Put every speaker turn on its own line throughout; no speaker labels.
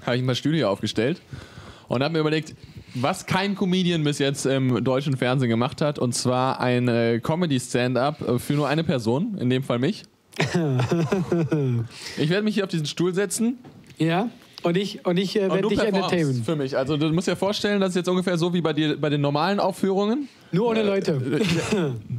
habe ich mal Stühle aufgestellt und habe mir überlegt, was kein Comedian bis jetzt im deutschen Fernsehen gemacht hat, und zwar ein Comedy-Stand-Up für nur eine Person, in dem Fall mich. Ich werde mich hier auf diesen Stuhl setzen.
Ja. Und ich werde dich entertainen.
Für mich. Also du musst dir vorstellen, das ist jetzt ungefähr so wie bei dir bei den normalen Aufführungen.
Nur ohne Leute.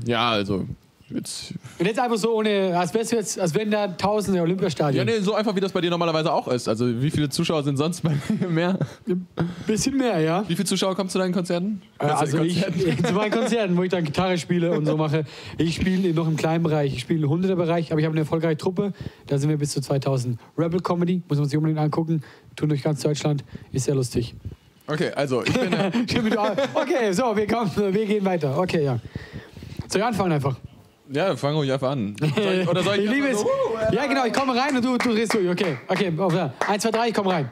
Ja, also
und jetzt einfach so ohne, als wenn da tausende Olympiastadien.
Ja, nee, so einfach wie das bei dir normalerweise auch ist. Also wie viele Zuschauer sind sonst bei dir mehr?
Ein bisschen mehr, ja.
Wie viele Zuschauer kommen zu deinen Konzerten?
Zu meinen Konzerten, wo ich dann Gitarre spiele und so mache. Ich spiele noch im kleinen Bereich, ich spiele im 100er-Bereich, aber ich habe eine erfolgreiche Truppe. Da sind wir bis zu 2000. Rebel Comedy, muss man sich unbedingt angucken. Tun durch ganz Deutschland, ist sehr lustig.
Okay, also ich bin...
Okay, so, wir gehen weiter. Okay, ja. Soll ich anfangen einfach?
Ja, fang ruhig einfach an. Soll ich
liebe es. Ja, genau, ich komme rein und du redest durch. Okay, 1, 2, 3, ich komme rein.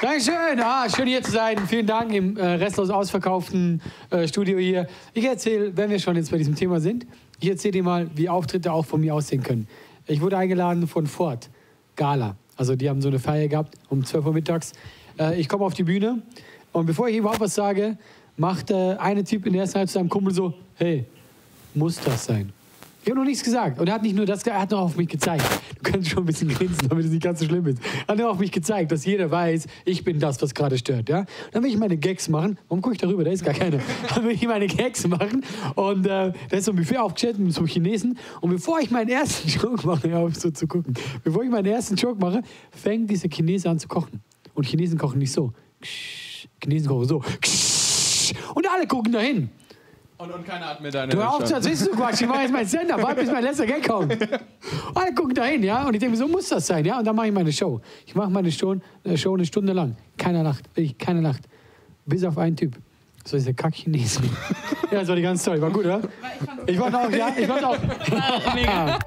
Dankeschön, schön hier zu sein. Vielen Dank im restlos ausverkauften Studio hier. Ich erzähle, wenn wir schon jetzt bei diesem Thema sind, ich erzähle dir mal, wie Auftritte auch von mir aussehen können. Ich wurde eingeladen von Ford, Gala. Also die haben so eine Feier gehabt um 12 Uhr mittags. Ich komme auf die Bühne und bevor ich überhaupt was sage, macht eine Typ in der ersten Halbzeit zu seinem Kumpel so, hey, muss das sein? Ich habe noch nichts gesagt. Und er hat nicht nur das gesagt, er hat noch auf mich gezeigt. Du kannst schon ein bisschen grinsen, damit es nicht ganz so schlimm ist. Er hat nur auf mich gezeigt, dass jeder weiß, ich bin das, was gerade stört. Ja? Dann will ich meine Gags machen. Warum gucke ich darüber? Da ist gar keiner. Dann will ich meine Gags machen. Und da ist so ein Buffet aufgestellt mit so einem Chinesen. Und bevor ich meinen ersten Joke mache, auf so zu gucken, bevor ich meinen ersten Joke mache, fängt dieser Chinese an zu kochen. Und Chinesen kochen nicht so. Chinesen kochen so. Und alle gucken dahin.
Und keiner hat mir deine...
Du hör auf, das ist so Quatsch. Ich mache jetzt meinen Sender, warte, bis mein letzter Gag kommt. Alle gucken dahin, ja. Und ich denke mir, so muss das sein, ja. Und dann mache ich meine Show. Ich mache meine Show eine Stunde lang. Keiner lacht, wirklich, keiner lacht. Bis auf einen Typ. So ist der Kack-Chinesen. Ja, das war die ganze Story. War gut, oder? Ich fand auch, ja. Ich fand auch. Mega.